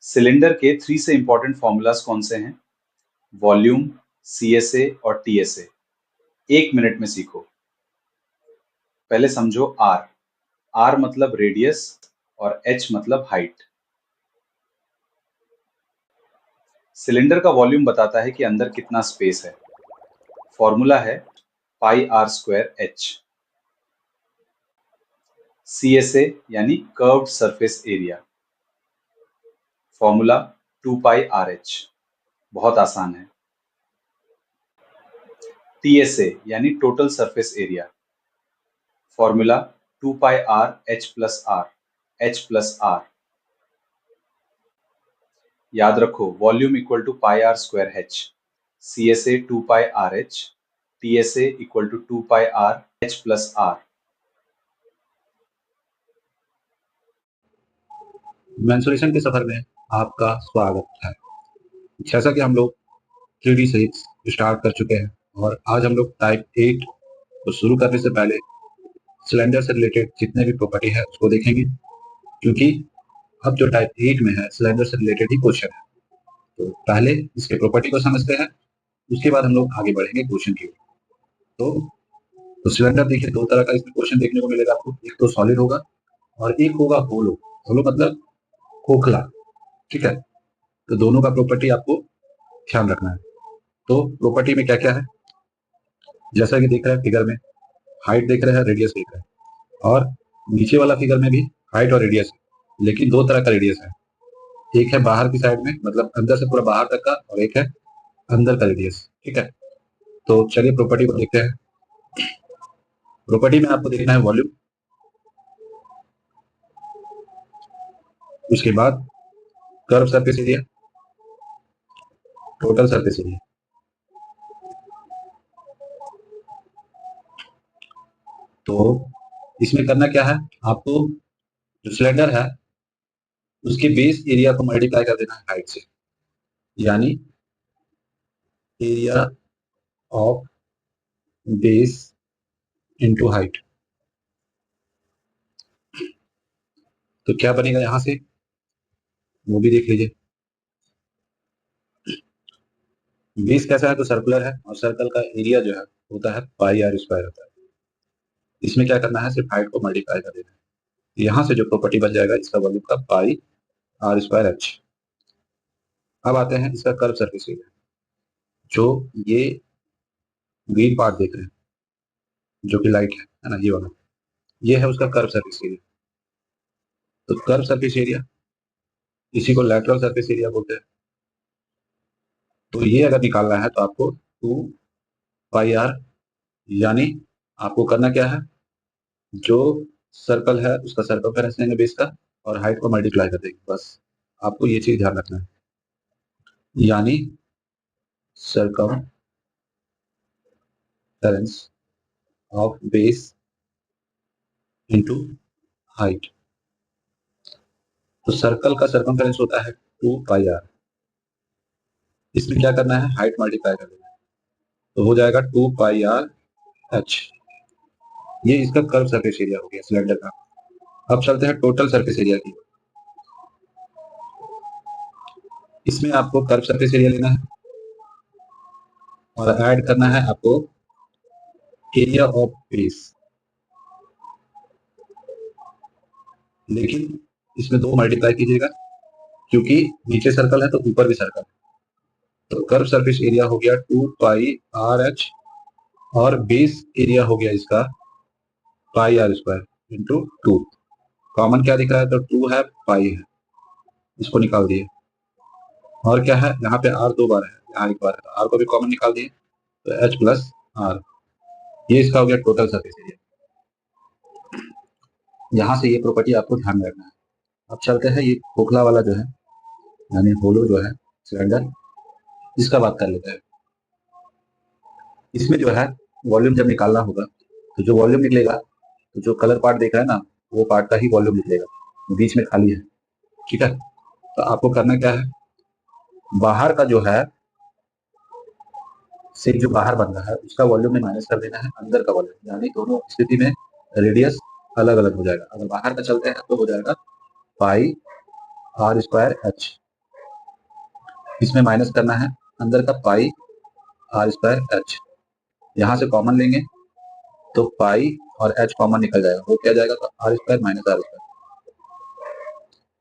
Cylinder के 3 से important formulas कौन से हैं? वॉल्यूम, सीएसए और टीएसए। 1 मिनट में सीखो। पहले समझो आर। आर मतलब रेडियस और एच मतलब हाइट। सिलेंडर का वॉल्यूम बताता है कि अंदर कितना स्पेस है। फॉर्मूला है pi are square H. CSA यानी curved surface area. Formula 2 pi R H. बहुत आसान है। टीएसए यानी total surface area. Formula 2 pi R H plus R. H plus R. याद रखो volume equal to pi are square H. CSA 2 pi R H. TSA equal to 2 pi R H plus R. Mensuration के सफर में आपका स्वागत है। जैसा कि हम लोग 3D से स्टार्ट कर चुके हैं और आज हम लोग टाइप 8 को शुरू करने से पहले सिलेंडर से रिलेटेड जितने भी प्रॉपर्टी है उसको देखेंगे, क्योंकि अब जो टाइप 8 में है सिलेंडर से रिलेटेड ही क्वेश्चन है। तो पहले इसके प्रॉपर्टी को समझते हैं, उसके बाद हम लोग आगे बढ़ेंगे क्वेश्चन की ओर। तो सिलेंडर देखिए, दो तरह का इसमें क्वेश्चन देखने को मिलेगा आपको। एक तो सॉलिड होगा और एक होगा होलो। होलो मतलब खोखला। ठीक है, तो दोनों का प्रॉपर्टी आपको ध्यान रखना है। तो प्रॉपर्टी में क्या क्या है, जैसा कि देख रहे हैं फिगर में, हाइट देख रहे हैं, रेडियस देख रहे हैं, और नीचे वाला फिगर में भी हाइट और रेडियस है, लेकिन दो तरह का रेडियस है। एक है बाहर की साइड में, मतलब अंदर से पूरा बाहर तक का, और एक है अंदर का रेडियस। ठीक है, तो चलिए प्रॉपर्टी को देखते हैं। प्रॉपर्टी में आपको देखना है वॉल्यूम, उसके बाद curve surface area, total surface area. तो इसमें करना क्या है, आपको जो सिलेंडर है उसके बेस एरिया को मल्टीप्लाई कर देना है हाइट से, यानी area of base into height. तो क्या बनेगा यहां से, वो भी देख लीजिए। बेस कैसा है, तो सर्कुलर है, और सर्कल का एरिया जो है होता है पाई आर स्क्वायर होता है। इसमें क्या करना है, सिर्फ हाइट को मल्टीप्लाई कर देना है। यहाँ से जो प्रॉपर्टी बन जाएगा इसका वॉल्यूम का पाई आर स्क्वायर एच। अब आते हैं इसका कर्व सरफेस एरिया। जो ये ग्रीन पार्ट देख रहे हैं, जो कि लाइट है ना, ये वाला, ये है उसका कर्व सरफेस एरिया। तो कर्व सरफेस एरिया, इसी को लैटरल सरफेस एरिया बोलते हैं। तो ये अगर निकालना है तो आपको 2 पाई आर, यानी आपको करना क्या है, जो सर्कल है उसका सर्कमफेरेंस लेंगे बेस का, और हाइट को मल्टीप्लाई कर देंगे। बस आपको ये चीज ध्यान रखना है, यानी circumference of base into height. तो सर्कल का सर्कमफेरेंस होता है 2 पाई आर। इसमें क्या करना है, हाइट मल्टीप्लाई कर देना है, तो हो जाएगा 2 पाई आर एच। ये इसका कर्व सरफेस एरिया हो गया सिलेंडर का। अब चलते हैं टोटल सरफेस एरिया की। इसमें आपको कर्व सरफेस एरिया लेना है और ऐड करना है आपको एरिया ऑफ बेस। लेकिन इसमें 2 मल्टीप्लाई कीजिएगा, क्योंकि नीचे सर्कल है तो ऊपर भी सर्कल है। तो कर्व सरफेस एरिया हो गया 2 पाई आर एच, और बेस एरिया हो गया इसका पाई आर स्क्वायर इंटू 2। कॉमन क्या दिख रहा है, तो 2 है, पाई है, इसको निकाल दिए। और क्या है, यहाँ पे आर 2 बार है, यहाँ 1 बार है, आर को भी कॉमन निकाल दिए, तो एच प्लस आर। ये इसका हो गया टोटल सरफेस एरिया। यहाँ से ये प्रॉपर्टी आपको ध्यान में रखना है। अब चलते हैं ये खोखला वाला जो है, यानी होलो जो है सिलेंडर, इसका बात कर लेते हैं। इसमें जो है वॉल्यूम जब निकालना होगा, तो जो वॉल्यूम निकलेगा, तो जो कलर पार्ट देख रहा है ना, वो पार्ट का ही वॉल्यूम निकलेगा, बीच में खाली है। ठीक है, तो आपको करना क्या है, बाहर का जो है से जो बाहर बन रहा है उसका वॉल्यूम में माइनस कर देना है अंदर का वॉल्यूम, यानी दोनों स्थिति में रेडियस अलग अलग हो जाएगा। अगर बाहर का चलते हैं तो हो जाएगा पाई आर स्क्वायर एच। इसमें माइनस करना है अंदर का पाई आर स्क्वायर एच, यहाँ से कॉमन लेंगे तो पाई और एच कॉमन निकल जाएगा, वो क्या जाएगा तो R square minus R square,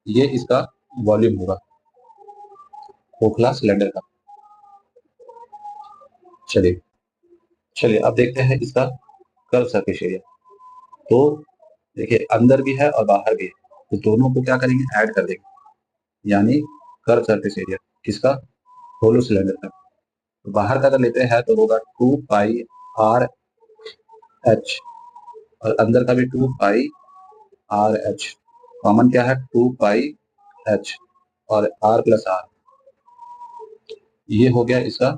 ये इसका वॉल्यूम होगा खोखला सिलेंडर का। चलिए चलिए अब देखते हैं इसका कर्व सरफेस एरिया। तो देखिए अंदर भी है और बाहर भी है, तो दोनों को क्या करेंगे ऐड कर देंगे, यानी कर्व सरफेस एरिया किसका, होलो सिलेंडर का। तो बाहर का अगर लेते हैं तो होगा 2 पाई आर एच, और अंदर का भी 2 पाई आर एच, कॉमन क्या है 2 पाई एच और आर प्लस आर, ये हो गया इसका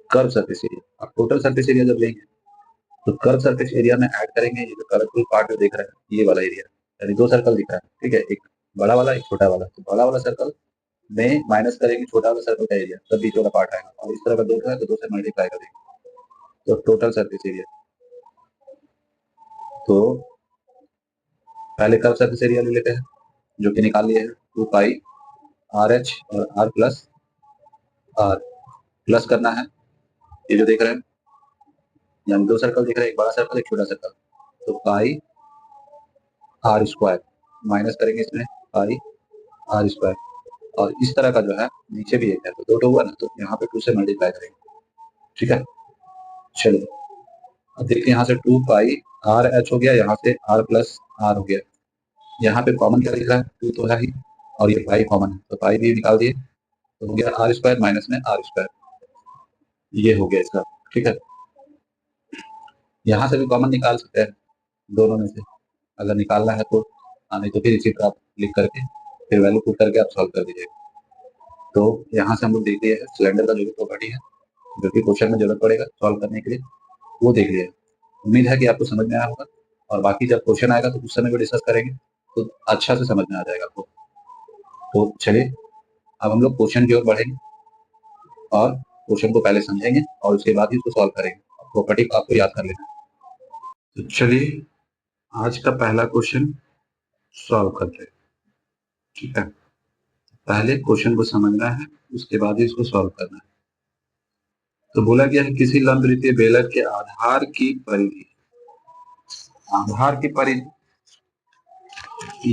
कर्व सरफेस एरिया। अब टोटल सरफेस एरिया जब लेंगे तो कर्व सरफेस एरिया में ऐड करेंगे ये जो कलरफुल पार्ट जो दिख रहा है ये वाला एरिया, यानी दो सर्कल दिख रहा है, ठीक है, एक बड़ा वाला एक छोटा वाला। तो बड़ा वाला सर्कल में माइनस करेंगे छोटा वाला सर्कल का एरिया, तब बीच वाला पार्ट आएगा, और इस तरह का दो है तो दो से मल्टीप्लाई करेंगे तो टोटल सरफेस एरिया। तो पहले कर्व सरफेस एरिया ले लेते हैं जो कि निकाल लिए हैं 2 पाई आर एच और आर प्लस आर, प्लस करना है ये जो देख रहे हैं, यानी दो सर्कल दिख रहे हैं, एक बड़ा सर्कल एक छोटा सर्कल, तो पाई आर स्क्वायर माइनस करेंगे इसमें पाई आर स्क्वायर, और इस तरह का जो है नीचे भी एक है तो दो तो हुआ ना, तो यहाँ पे 2 से मल्टीप्लाई करेंगे, ठीक है। चलिए अब देखिए यहाँ से 2 पाई आर एच हो गया, यहाँ से आर प्लस आर हो गया, यहाँ पे कॉमन क्या दिख रहा है 2 तो है ही, और ये पाई कॉमन है तो पाई भी निकाल दिए, तो हो गया आर स्क्वायर माइनस में आर स्क्वायर, ये हो गया इसका, ठीक है। यहाँ से भी कॉमन निकाल सकते हैं दोनों में से अगर निकालना है तो, नहीं तो फिर इसी तरह आप लिख करके फिर वैल्यू पुट करके आप सॉल्व कर दीजिएगा। तो यहाँ से हम लोग देख लिए है सिलेंडर का जो भी प्रॉपर्टी है जो कि क्वेश्चन में जरूरत पड़ेगा सॉल्व करने के लिए, वो देख लिया। उम्मीद है कि आपको समझ में आया होगा, और बाकी जब क्वेश्चन आएगा तो उस समय भी डिस्कस करेंगे तो अच्छा से समझ में आ जाएगा आपको। तो चलिए अब हम लोग क्वेश्चन की ओर बढ़ेंगे और क्वेश्चन को पहले समझेंगे और उसके बाद ही उसको सॉल्व करेंगे, प्रॉपर्टी को आपको याद कर लेना। तो चलिए आज का पहला क्वेश्चन सॉल्व करते हैं, ठीक है। पहले क्वेश्चन को समझना है उसके बाद ही इसको सॉल्व करना है। तो बोला गया है किसी लंबवृत्तीय बेलर के आधार की परिधि, आधार की परिधि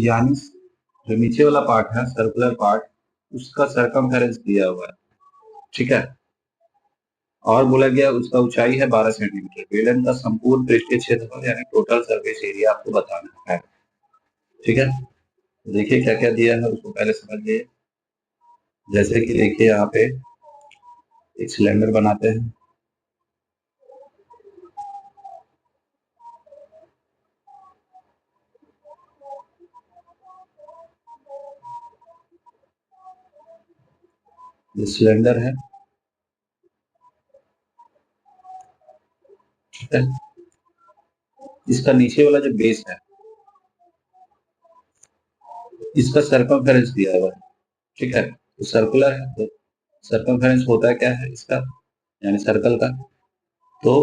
यानी जो नीचे वाला पार्ट है सर्कुलर पार्ट उसका सरकमफेरेंस दिया हुआ है, ठीक है। और बोला गया उसका ऊंचाई है 12 सेंटीमीटर, बेलन का संपूर्ण पृष्ठीय क्षेत्रफल यानी टोटल सरफेस एरिया आपको बताना है, ठीक है। देखिए क्या क्या दिया है उसको पहले समझ लिए। जैसे कि देखिए यहाँ पे एक सिलेंडर बनाते हैं, ये सिलेंडर है, ठीक है। इसका नीचे वाला जो बेस है इसका सरकमफेरेंस दिया हुआ है, ठीक है। तो सर्कुलर है तो सरकमफेरेंस होता है क्या है इसका, यानी सर्कल का, तो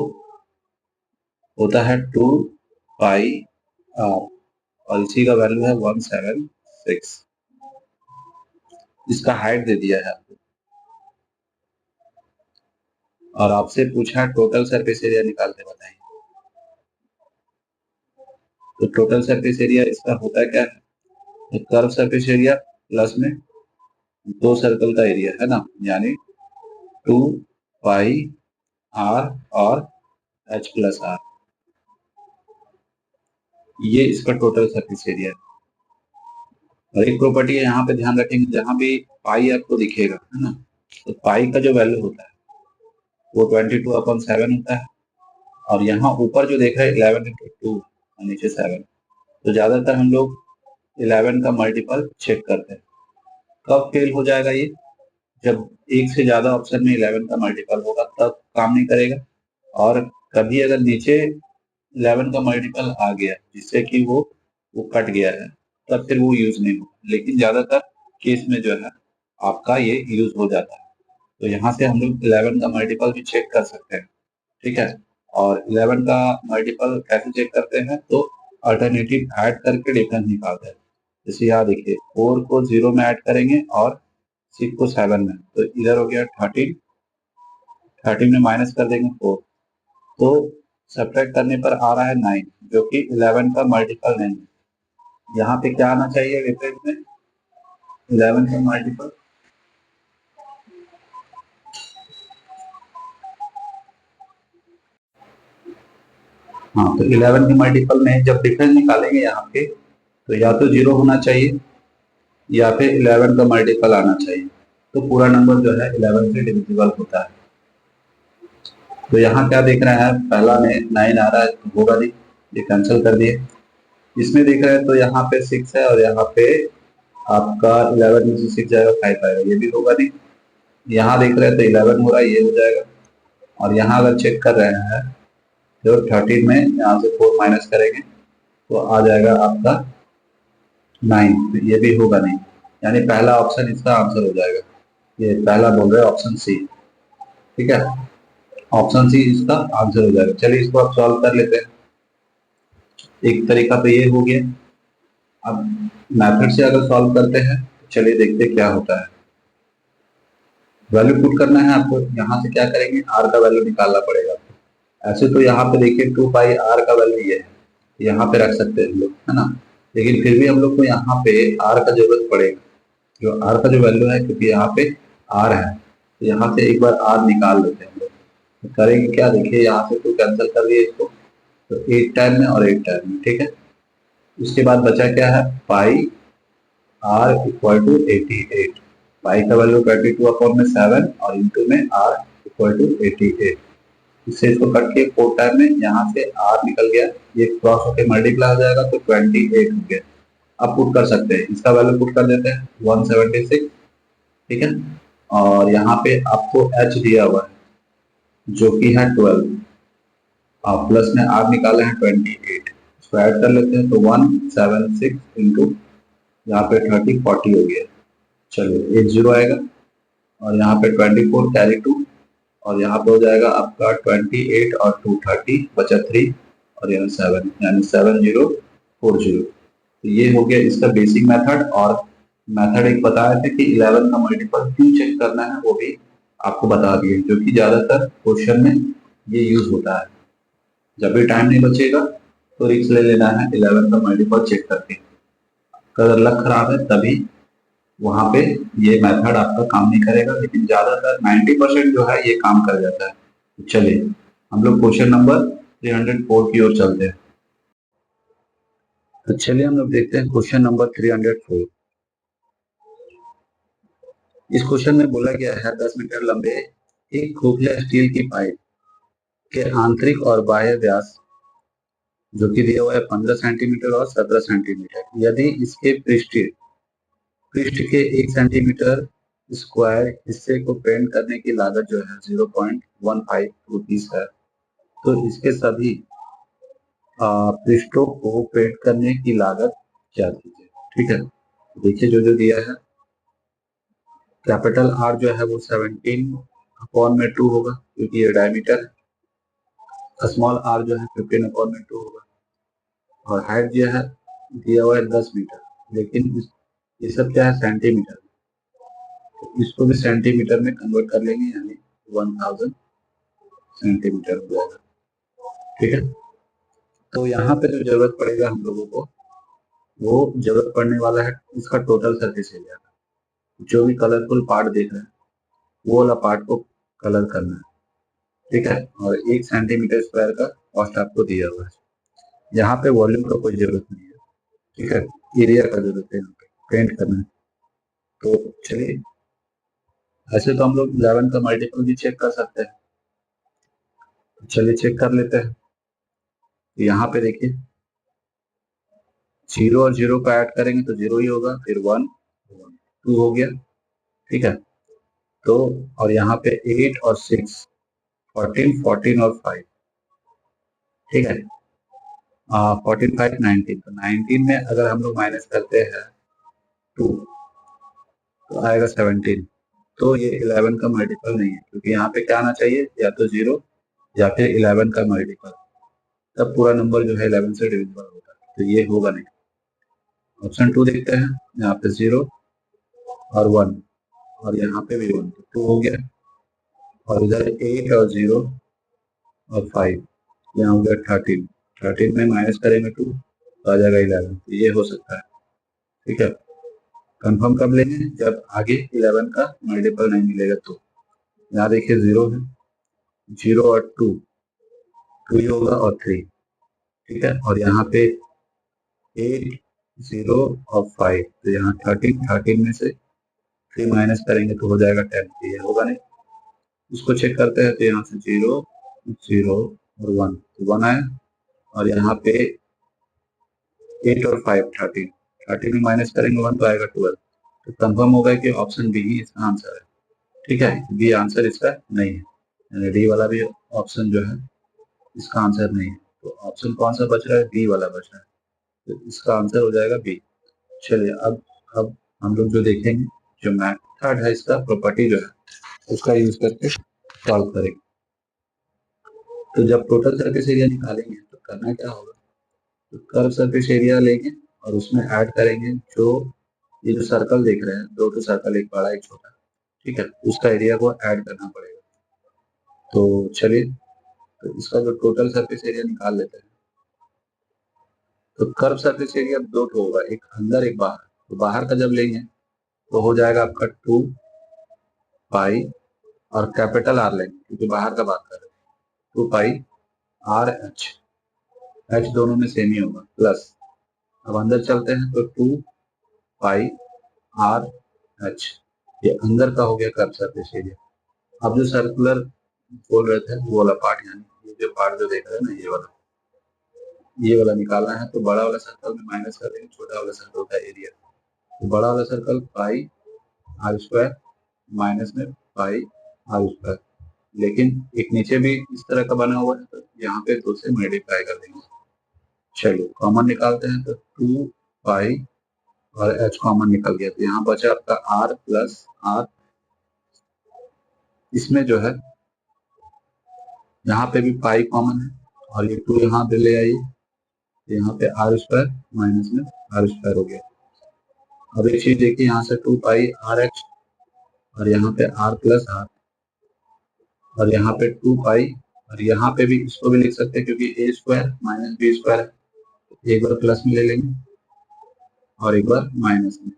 होता है 2 पाई आर, और इसी का वैल्यू है 176। इसका हाइट दे दिया है आपको, और आपसे पूछा है टोटल सरफेस एरिया निकाल के बताइए। तो टोटल सरफेस एरिया इसका होता है क्या है, तो कर्व सरफेस एरिया प्लस में दो सर्कल का एरिया है ना, यानी 2 पाई आर और एच प्लस आर, ये इसका टोटल सरफेस एरिया है। और एक प्रॉपर्टी है यहाँ पे ध्यान रखेंगे, जहां भी पाई आपको दिखेगा है ना, तो पाई का जो वैल्यू होता है वो 22/7 होता है, और यहाँ ऊपर जो देख रहे हैं 11/2 और नीचे 7, तो ज्यादातर हम लोग 11 का मल्टीपल चेक करते हैं। कब फेल हो जाएगा ये, जब एक से ज्यादा ऑप्शन में 11 का मल्टीपल होगा तब काम नहीं करेगा, और कभी अगर नीचे 11 का मल्टीपल आ गया जिससे कि वो कट गया है तब फिर वो यूज नहीं होगा, लेकिन ज्यादातर केस में जो है आपका ये यूज हो जाता है। तो यहाँ से हम लोग 11 का मल्टीपल भी चेक कर सकते हैं, ठीक है। और 11 का मल्टीपल कैसे चेक करते हैं, तो अल्टरनेटिव ऐड करके डिफरेंस निकालते हैं। जैसे यहाँ देखिए 4 को 0 में ऐड करेंगे और 6 को 7 में, तो इधर हो गया 13, 13 में माइनस कर देंगे 4, तो सब्ट्रैक्ट करने पर आ रहा है 9, जो कि 11 का मल्टीपल नहीं है। यहाँ पे क्या आना चाहिए रिप्लेस में, 11 का मल्टीपल, हाँ, तो 11 के मल्टीपल में जब डिफरेंस निकालेंगे यहाँ पे, तो या तो 0 होना चाहिए या फिर 11 का मल्टीपल आना चाहिए, तो पूरा नंबर जो है 11 से डिविजिबल होता है। तो यहाँ क्या देख रहे हैं, पहला में 9 आ रहा है तो होगा नहीं, ये कैंसिल कर दिए। इसमें देख रहे हैं तो यहाँ पे 6 है और यहाँ पे आपका 11 में से 6 जाएगा 5 आएगा, ये भी होगा नहीं। यहाँ देख रहे हैं तो 11 हो रहा है, ये हो जाएगा। और यहाँ अगर चेक कर रहे हैं तो 13 में यहाँ से 4 माइनस करेंगे तो आ जाएगा आपका 9, तो ये भी होगा नहीं, यानी पहला ऑप्शन इसका आंसर हो जाएगा। ये पहला बोल रहे हैं ऑप्शन सी, ठीक है, ऑप्शन सी इसका आंसर हो जाएगा। चलिए इसको आप सॉल्व कर लेते हैं। एक तरीका तो ये हो गया। अब मेथड से अगर सॉल्व करते हैं, चलिए देखते हैं क्या होता है। वैल्यू पुट करना है आपको, यहाँ से क्या करेंगे, आर का वैल्यू निकालना पड़ेगा। ऐसे तो यहाँ पे देखिए 2 पाई आर का वैल्यू ये है, यहाँ पे रख सकते हैं हम लोग, है ना, लेकिन फिर भी हम लोग को यहाँ पे आर का जरूरत पड़ेगा, जो आर का जो वैल्यू है, क्योंकि यहाँ पे आर है, तो यहाँ से एक बार आर निकाल लेते हैं हम लोग। तो करेंगे क्या, देखिए यहाँ से तो कैंसिल कर दिए इसको, तो 8 टाइम में और 8 टाइम में, ठीक है। उसके बाद बचा क्या है, पाई आर इक्वल टू 88, पाई का वैल्यू 22/7 और इंटू में आर इक्वल टू 88। इससे इसको कट के 4 टाइम में यहाँ से आर निकल गया, ये क्रॉस होकर मल्टीप्लाई हो जाएगा तो 28 हो गया। अब पुट कर सकते हैं, इसका वैल्यू पुट कर देते हैं 176, ठीक है। और यहाँ पे आपको एच दिया हुआ है जो कि है 12, और प्लस में आर निकाले हैं 28, इसको ऐड कर लेते हैं तो 176 इंटू यहाँ पे 30 40 हो गया। चलिए 80 आएगा और यहाँ पे 24 कैरी 2, और यहाँ पे हो जाएगा आपका 28 और 2 30, बचा 3 और यहाँ 7, यानी 7040। तो ये हो गया इसका बेसिक मेथड। और मेथड एक बताया था कि 11 का मल्टीपल क्यों चेक करना है, वो भी आपको बता दिए, जो कि ज्यादातर क्वेश्चन में ये यूज होता है। जब भी टाइम नहीं बचेगा तो रिस्क ले लेना है 11 का मल्टीपल चेक करके, अगर लक खराब है तभी वहां पे ये मेथड आपका काम नहीं करेगा, लेकिन ज्यादातर 90% जो है ये काम कर जाता है। तो चलिए हम लोग क्वेश्चन नंबर 304 की ओर चलते हैं। तो चलिए हम लोग देखते हैं क्वेश्चन नंबर 304। इस क्वेश्चन में बोला गया है 10 मीटर लंबे एक खोखले स्टील की पाइप के आंतरिक और बाह्य व्यास जो कि दिया हुआ है 15 सेंटीमीटर और 17 सेंटीमीटर, यदि इसके पृष्ठ के 1 सेंटीमीटर स्क्वायर हिस्से को पेंट करने की लागत जो है 0.15 रुपीज है, तो इसके सभी पृष्ठों को पेंट करने की लागत क्या दीजिए, ठीक है। देखिए जो जो दिया है, कैपिटल आर जो है वो 17/2 होगा क्योंकि ये डायमीटर है, स्मॉल आर जो है 15/2 होगा, और हाइट जो है दिया हुआ है 10 मीटर, लेकिन ये सब क्या है, सेंटीमीटर, तो इसको भी सेंटीमीटर में कन्वर्ट कर लेंगे, यानी 1000 सेंटीमीटर हो जाएगा, ठीक है। तो यहाँ पे जो जरूरत पड़ेगा हम लोगों को, वो जरूरत पड़ने वाला है इसका टोटल सरफेस एरिया, जो भी कलरफुल पार्ट देख रहे हैं वो वाला पार्ट को कलर करना है, ठीक है। और 1 सेंटीमीटर स्क्वायर का कॉस्ट आपको दिया हुआ है। यहाँ पे वॉल्यूम का कोई जरूरत नहीं है, ठीक है, एरिया का जरूरत है, यहाँ पे पेंट करना है। तो चलिए, ऐसे तो हम लोग 11 का मल्टीपल भी चेक कर सकते हैं, चलिए चेक कर लेते हैं। यहाँ पे देखिए 0 और 0 का ऐड करेंगे तो 0 ही होगा, फिर 1 2 हो गया, ठीक है। तो और यहाँ पे 8 और 6 14 14 और 5, ठीक है, 14 5 19, तो 19 में अगर हम लोग माइनस करते हैं 2 तो आएगा 17। तो ये 11 का मल्टीपल नहीं है, क्योंकि यहाँ पे क्या आना चाहिए, या तो 0 या फिर 11 का मल्टीपल, तब पूरा नंबर जो है 11 से डिविजिबल होगा, तो ये होगा नहीं। ऑप्शन 2 देखते हैं, यहाँ पे 0 और 1, और यहाँ पे भी 1 तो 2 हो गया, और इधर 8 और 0 और 5, यहाँ हो गया 13। 13 में माइनस करेंगे 2 तो आ जाएगा 11। तो ये हो सकता है, ठीक है। कंफर्म कब लेंगे, जब आगे 11 का मल्टीपल नहीं मिलेगा तो। यहाँ देखिए 0 है, 0 और 2 ही होगा, और 3, ठीक है। और यहाँ पे 8, 0 और 5, तो यहाँ 13 में से 3 माइनस करेंगे तो हो जाएगा 10। ये होगा नहीं, इसको चेक करते हैं। तो यहाँ से 0, 0 और 1, तो 1 आया, और यहाँ पे 8 और 5, 13 में माइनस करेंगे 1 तो आएगा 12। तो कंफर्म होगा कि ऑप्शन बी ही इसका आंसर है, ठीक है। बी आंसर इसका नहीं है, यानी डी वाला भी ऑप्शन जो है इसका आंसर नहीं है। तो ऑप्शन कौन सा बच रहा है, डी वाला बच रहा है, तो इसका आंसर हो जाएगा बी। चलिए अब हम लोग जो देखेंगे, जो मेथड है इसका, प्रॉपर्टी जो है उसका यूज करके सॉल्व करेंगे। तो जब टोटल सरफेस एरिया निकालेंगे तो करना क्या होगा, तो कर्व सरफेस एरिया लेंगे और उसमें ऐड करेंगे जो ये जो सर्कल देख रहे हैं, दो तो सर्कल, एक बड़ा एक छोटा, ठीक है, उसका एरिया को ऐड करना पड़ेगा। तो चलिए, तो इसका जो टोटल सरफेस एरिया निकाल लेते हैं। तो कर्व सरफेस एरिया दो ठो होगा, एक अंदर एक बाहर। तो बाहर का जब लेंगे तो हो जाएगा आपका 2 पाई, और कैपिटल आर लेंगे क्योंकि बाहर का बात कर रहे हैं, 2 पाई आर एच, एच दोनों में सेम ही होगा, प्लस अब अंदर चलते हैं तो 2 पाई आर एच, ये अंदर का हो गया कर्व सरफेस एरिया। अब जो सर्कुलर बोल रहे थे वो वाला पार्ट, यानी ये जो पार्ट जो देख रहे हैं ना, ये वाला निकालना है। तो बड़ा वाला सर्कल में माइनस कर देंगे छोटा वाला सर्कल का एरिया। तो बड़ा वाला circle pi are square minus में पाई आर स्क्वायर, लेकिन एक नीचे भी इस तरह का बना हुआ है, तो यहाँ पे 2 से मल्टीप्लाई कर देंगे। चलिए कॉमन निकालते हैं, तो 2 पाई और एच कॉमन निकल गया, तो यहाँ बचा आपका आर प्लस आर। इसमें जो है यहाँ पे भी पाई कॉमन है, और ये 2 यहाँ पे ले आइए, तो यहाँ पे आर स्क्वायर माइनस में आर स्क्वायर हो गया। अब एक चीज देखिए, यहाँ से 2 पाई आर एच, और यहाँ पे आर प्लस आर, और यहाँ पे 2 पाई, और यहाँ पे भी इसको भी लिख सकते हैं क्योंकि ए स्क्वायर माइनस बी स्क्वायर है। एक बार प्लस में ले लेंगे और एक बार माइनस में,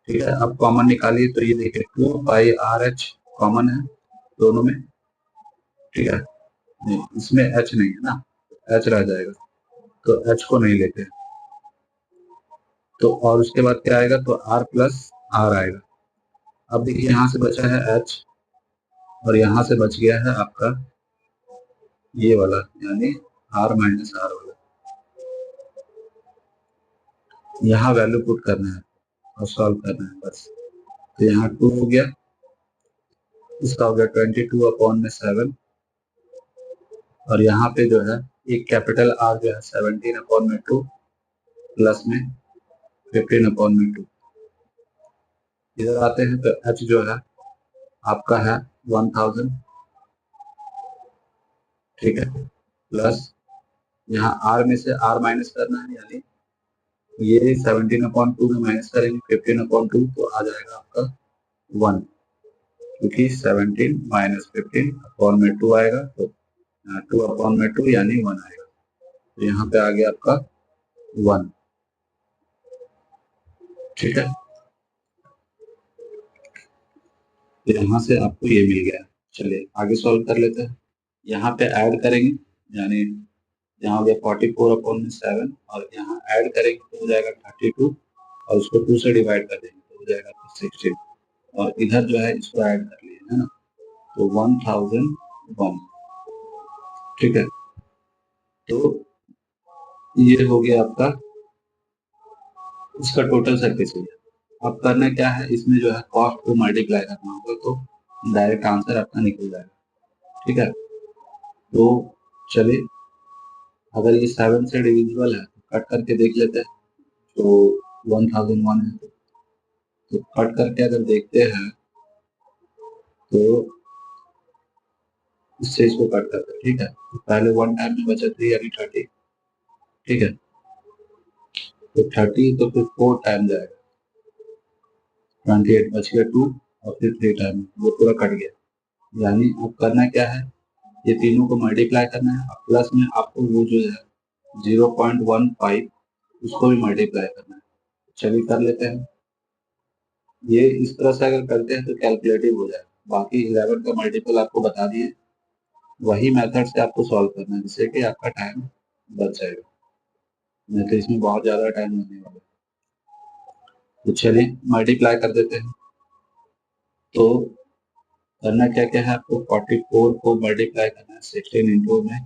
ठीक है। अब कॉमन निकालिए, तो ये देखिए 2 पाई आर एच कॉमन है दोनों में, ठीक है। नहीं, इसमें एच नहीं है ना, एच रह जाएगा, तो एच को नहीं लेते। तो और उसके बाद क्या आएगा, तो आर प्लस आर आएगा। अब देखिए यहाँ से बचा है एच, और यहाँ से बच गया है आपका ये वाला, यानी आर माइनस आर वाला। यहाँ वैल्यू पुट करना है और सॉल्व करना है बस। तो यहाँ 2 हो गया, इसका हो गया 22/7, और यहाँ पे जो है एक कैपिटल आर जो है 17/2 प्लस में 15/2। इधर आते हैं तो एच जो है आपका है 1000, ठीक है, प्लस यहाँ आर में से आर माइनस करना है, यानी ये 17/2 में माइनस करेंगे 15/2, तो आ जाएगा आपका 1, क्योंकि 17 माइनस 15/2 आएगा, तो 2/2 यानी 1 आएगा। तो यहाँ पे आ गया आपका 1, ठीक है। तो यहाँ से आपको ये मिल गया। चलिए आगे सॉल्व कर लेते हैं। यहाँ पे ऐड करेंगे, यानी यहाँ हो गया 44/7, और यहाँ ऐड करेंगे तो हो जाएगा 32, और उसको 2 से डिवाइड कर देंगे तो हो जाएगा 16, और इधर जो है इसको ऐड कर लिए है ना, तो 1001, ठीक है। तो ये हो गया आपका इसका टोटल सरफेस एरिया। अब करना क्या है, इसमें जो है कॉस्ट को मल्टीप्लाई करना होगा, तो डायरेक्ट आंसर आपका निकल जाएगा, ठीक है। तो चलिए, अगर ये 7 से डिविजिबल है तो कट करके देख लेते हैं। तो 1001 है, तो कट करके अगर देखते हैं तो इससे इसको कट करते हैं, ठीक है। तो पहले 1 टाइम में बचा 3 यानी 30, ठीक है। तो 30 तो फिर 4 टाइम जाएगा, 28 बच गया 2 और फिर 3 टाइम वो पूरा कट गया। यानी अब करना क्या है, ये तीनों को मल्टीप्लाई करना है, प्लस में आपको वो जो है 0.15 उसको भी मल्टीप्लाई करना है। चलिए कर लेते हैं। ये इस तरह से अगर करते हैं तो कैलकुलेटिव हो जाएगा। बाकी 11 का मल्टीपल आपको बता दिए, वही मेथड से आपको सॉल्व करना है जिससे कि आपका टाइम बच जाएगा, नहीं तो इसमें बहुत ज़्यादा टाइम लगने वाला है। तो चलिए मल्टीप्लाई कर देते हैं। तो करना क्या क्या है आपको, 44 को मल्टीप्लाई करना है 16 इंटू में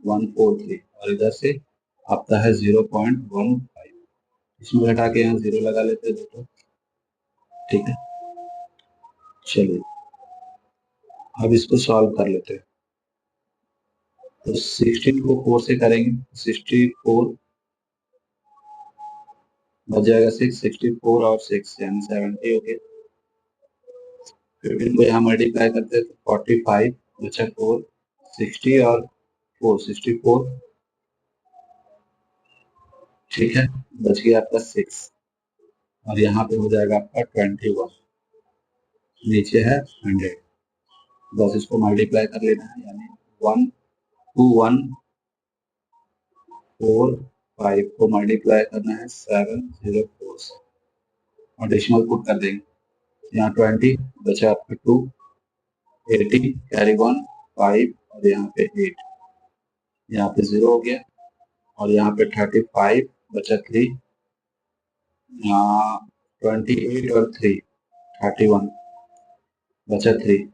143 और इधर से आपका है 0.15, इसमें घटा के यहाँ 0 लगा लेते हैं दोस्तों। ठीक है, चलिए अब इसको सॉल्व कर लेते हैं। तो 16 को 4 से करेंगे, 64 बच जाएगा 6, 64 और 6 यानी 70 हो गया। फिर इनको यहाँ मल्टीप्लाई करते हैं तो 45 बचा 4, 60 और 4 64, ठीक है, बच गया आपका 6 और यहाँ पे हो जाएगा आपका 21, नीचे है 100। बस इसको मल्टीप्लाई कर लेना है, यानी 1 2 1 4 5 को मल्टीप्लाई करना है 704 से और डेसिमल पुट कर देंगे। यहाँ 20 बचा आपका 2, 80 कैरी 1 5 और यहाँ पे 8, यहाँ पे 0 हो गया और यहाँ पे 35 बचा 3, यहाँ 28 और 3 31 बचा 3,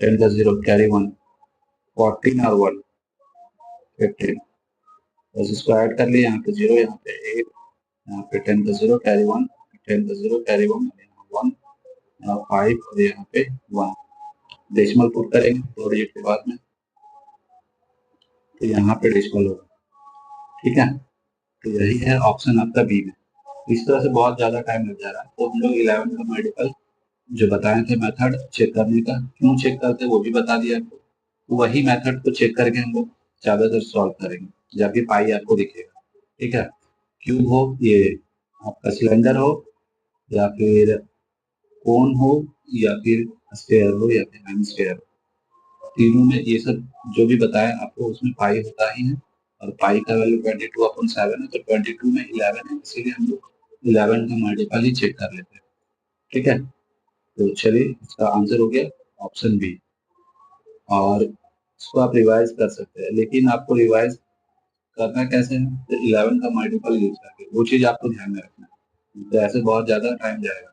10 का 0 कैरी 1, 14 और 1 15, बस इसको ऐड कर लिया। यहाँ पे 0, यहाँ पे 8, यहाँ पे 10 का 0 कैरी 1, 10 का 0 कैरी 1, यहाँ 1, यहाँ 5 और यहाँ पे 1, डेसिमल पुट करेंगे 2 डिजिट के बाद में, तो यहाँ पे डेसिमल होगा। ठीक है, तो यही है ऑप्शन आपका बी में। इस तरह से बहुत ज़्यादा टाइम लग जा रहा है, तो हम लोग 11 का मल्टीपल जो बताए थे मेथड चेक करने का, क्यों चेक करते वो भी बता दिया आपको। तो वही मेथड को चेक करके हम लोग ज़्यादातर सॉल्व करेंगे जब भी पाई आपको दिखेगा। ठीक है, क्यूब हो, ये आपका सिलेंडर हो, या फिर कोन हो, या फिर स्फेयर हो, या फिर हेमी स्फेयर, तीनों में ये सब जो भी बताया आपको उसमें पाई होता ही है। और पाई का वैल्यू 22/7 है, तो 22 में 11 है, इसीलिए हम लोग 11 का मल्टीपल ही चेक कर लेते हैं। ठीक है, तो चलिए इसका आंसर हो गया ऑप्शन बी। और इसको आप रिवाइज कर सकते हैं, लेकिन आपको रिवाइज करना कैसे है, तो 11 का मल्टीपल यूज करके, वो चीज आपको ध्यान में रखना है, तो ऐसे बहुत ज्यादा टाइम जाएगा।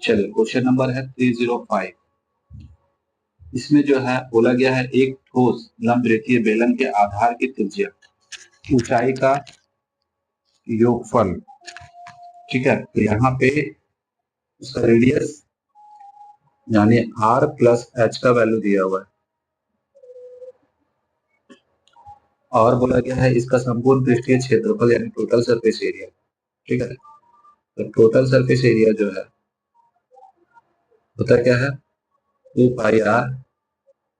चलिए क्वेश्चन नंबर है 305। इसमें जो है बोला गया है एक ठोस लंब रेखीय बेलन के आधार की त्रिज्या ऊंचाई का योगफल। ठीक है, तो यहाँ पे उसका रेडियस यानी r प्लस h का वैल्यू दिया हुआ है और बोला गया है इसका संपूर्ण पृष्ठीय क्षेत्रफल यानी टोटल सरफेस एरिया। ठीक है, तो टोटल सरफेस एरिया जो है होता क्या है 2πr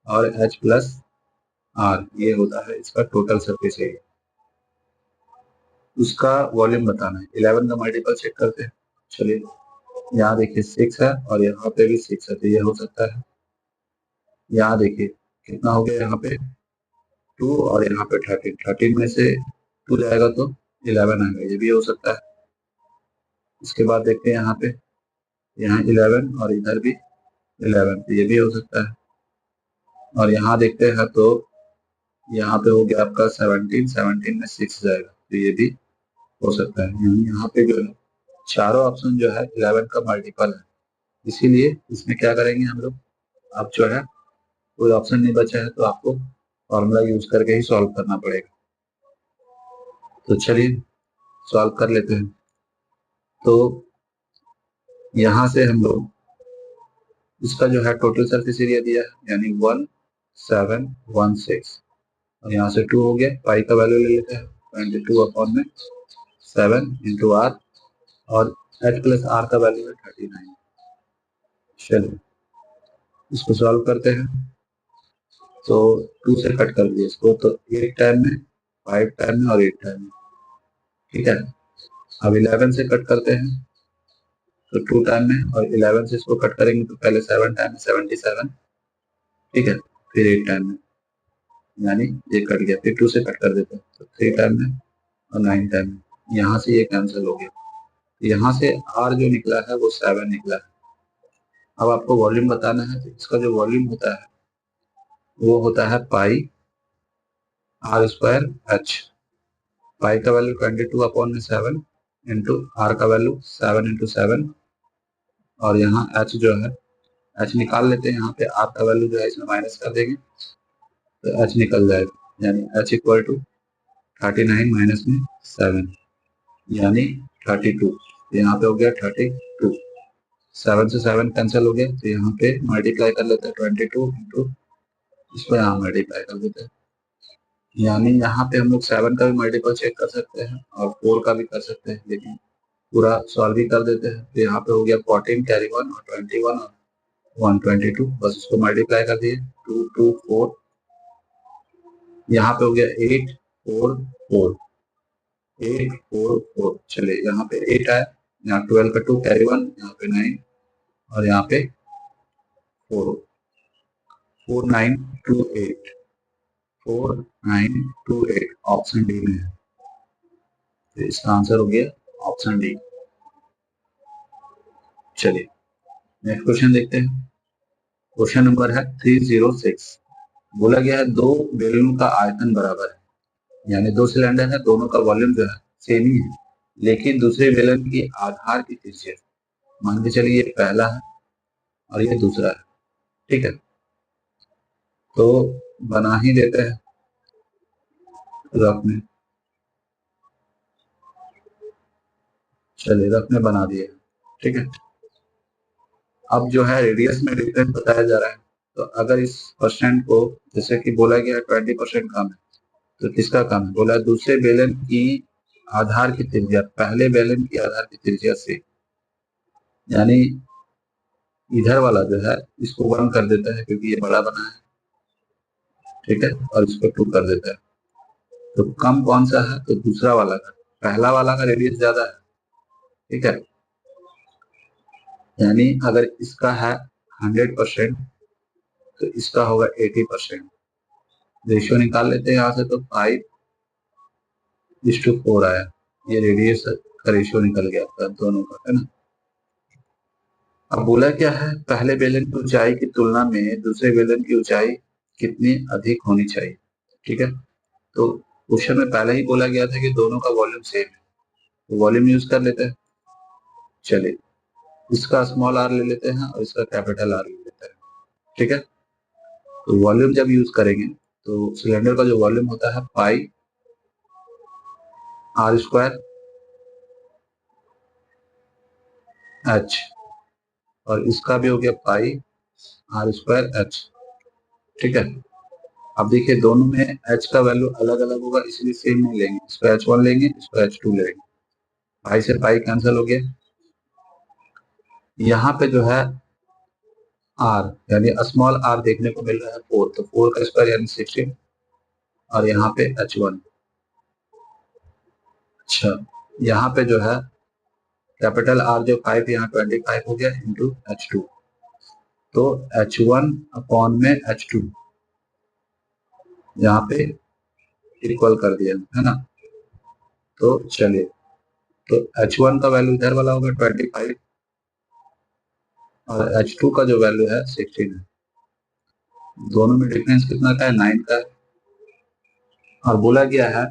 और h प्लस r, ये होता है इसका टोटल सरफेस एरिया। उसका वॉल्यूम बताना है। 11 का मल्टीपल चेक करते हैं। चलिए यहाँ देखिए 6 है और यहाँ पे भी 6 है, तो ये हो सकता है। यहाँ देखिए कितना हो गया, यहाँ पे 2 और यहाँ पे 13, 13 में से 2 जाएगा तो 11 आएगा, ये भी हो सकता है। इसके बाद देखते हैं यहाँ पे, यहाँ 11 और इधर भी 11, तो ये भी हो सकता है। और यहाँ देखते हैं तो यहाँ पे हो गया आपका 17, 17 में 6 जाएगा, तो ये भी हो सकता है। यानी यहाँ पे जो है चारों ऑप्शन जो है 11 का मल्टीपल है, इसीलिए इसमें क्या करेंगे हम लोग, अब जो है कोई ऑप्शन नहीं बचा है तो आपको फॉर्मूला यूज करके ही सॉल्व करना पड़ेगा। तो चलिए सॉल्व कर लेते हैं। तो यहाँ से हम लोग इसका जो है टोटल सरफेस एरिया दिया है यानी 1716 और यहाँ से 2 हो गया, पाई का वैल्यू ले लेते हैं 22/7 इंटू r और h प्लस r का वैल्यू है 39। चलिए इसको सॉल्व करते हैं। तो 2 से कट कर दिए इसको, तो 8 टाइम में, 5 टाइम में और 8 टाइम में। ठीक है, अब 11 से कट करते हैं, तो 2 टाइम में, और 11 से इसको कट करेंगे तो पहले 7 टाइम में 77, ठीक है, फिर 8 टाइम में, यानी ये कट गया, फिर 2 से कट कर देते हैं तो 3 टाइम में और 9 टाइम में, यहाँ से ये कैंसिल हो गया, यहाँ से R जो निकला है वो 7 निकला है। अब आपको वॉल्यूम बताना है, तो इसका जो वॉल्यूम होता है वो होता है पाई R² H। पाई का वैल्यू 22/7 इंटू R का वैल्यू 7 इंटू 7, और यहाँ H जो है, H निकाल लेते हैं, यहाँ पे R का वैल्यू जो है इसमें माइनस कर देंगे तो H निकल जाएगा, यानी H इक्वल टू 39 माइनस में 7 यानी 32। यहाँ पे हो गया 32, 7 से 7 कैंसिल हो गया, तो यहाँ पे मल्टीप्लाई कर लेते हैं 22 इंटू, इसको यहाँ मल्टीप्लाई कर देते हैं, यानी यहाँ पे हम लोग 7 का भी मल्टीपल चेक कर सकते हैं और 4 का भी कर सकते हैं, लेकिन पूरा सॉल्व भी कर देते हैं। तो यहाँ पे हो गया 14 कैरी 1 और 21 और 122, बस इसको मल्टीप्लाई कर दिए 2 2 4, यहाँ पे हो गया 8 4 4 8 4 4। चलिए यहाँ पे 8 आया, यहाँ 12 का 2 कैरी 1, यहाँ पे 9 और यहाँ पे 4, 4 9 2 8, 4 9 2 8 ऑप्शन डी में है, तो इसका आंसर हो गया ऑप्शन डी। चलिए नेक्स्ट क्वेश्चन देखते हैं। क्वेश्चन नंबर है 306। बोला गया है दो बैलून का आयतन बराबर है, यानी दो सिलेंडर है, दोनों का वॉल्यूम जो है सेम ही है, लेकिन दूसरे बैलून की आधार की त्रिज्या, मान के चलिए ये पहला है और ये दूसरा है, ठीक है, तो बना ही देते हैं रफ में। चलिए रफ में बना दिए, ठीक है। अब जो है रेडियस में डिफरेंस बताया जा रहा है, तो अगर इस परसेंट को, जैसे कि बोला गया 20% कम है, तो किसका कम है, बोला दूसरे बेलन की आधार की त्रिज्या पहले बेलन की आधार की त्रिज्या से, यानी इधर वाला जो है इसको 1 कर देता है क्योंकि ये बड़ा बना है, ठीक है, और इसको 2 कर देता है, तो कम कौन सा है, तो दूसरा वाला का, पहला वाला का रेडियस ज्यादा है, ठीक है, यानी अगर इसका है 100% तो इसका होगा 80%। रेशियो निकाल लेते हैं यहाँ से, तो 5:4 आया, ये रेडियस का रेशियो निकल गया दोनों का, है ना। अब बोला क्या है, पहले बेलन की ऊंचाई की तुलना में दूसरे बेलन की ऊंचाई कितनी अधिक होनी चाहिए, ठीक है, तो क्वेश्चन में पहले ही बोला गया था कि दोनों का वॉल्यूम सेम है, तो वॉल्यूम यूज कर लेते हैं। चलिए इसका स्मॉल आर ले लेते हैं और इसका कैपिटल आर ले लेते हैं, ठीक है, तो वॉल्यूम जब यूज करेंगे तो सिलेंडर का जो वॉल्यूम होता है पाई R² H, और इसका भी हो गया पाई R² H, ठीक है। अब देखिए दोनों में H का वैल्यू अलग अलग होगा, इसलिए सेम नहीं लेंगे, इसको H1 लेंगे, इसको H2 लेंगे, पाई से पाई कैंसिल हो गया, यहाँ पे जो है R यानी स्मॉल r देखने को मिल रहा है 4, तो 4 का स्क्वायर यानी 16, और यहाँ पे H1। अच्छा यहाँ पे जो है कैपिटल R जो 5, यहाँ 25 हो गया इंटू H2, तो H1 अपॉन में H2 यहाँ पे इक्वल कर दिया, है ना। तो चलिए, तो H1 का वैल्यू इधर वाला होगा 25 और H2 का जो वैल्यू है 16 है, दोनों में डिफरेंस कितना का है, 9 का है। और बोला गया है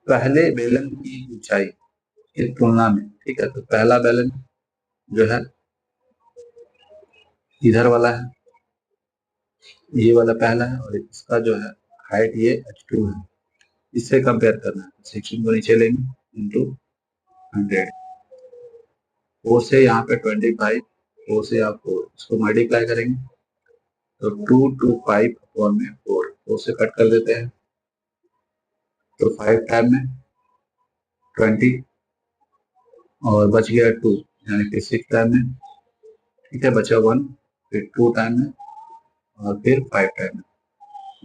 पहले बेलन की ऊंचाई की तुलना में, ठीक है, तो पहला बेलन जो है इधर वाला है, ये वाला पहला है, और इसका जो है हाइट ये H2 है, इससे कंपेयर करना है, 16 को नीचे लेंगे इंटू 100, 4 से यहाँ पे 25, 4 से आप 4, इसको मल्टीप्लाई करेंगे तो 225 अपॉन में 4, 4 से कट कर देते हैं तो 5 टाइम में 20 और बच गया 2, यानी कि 6 टाइम में, ठीक है, बचा 1, फिर 2 टाइम में और फिर 5 टाइम में,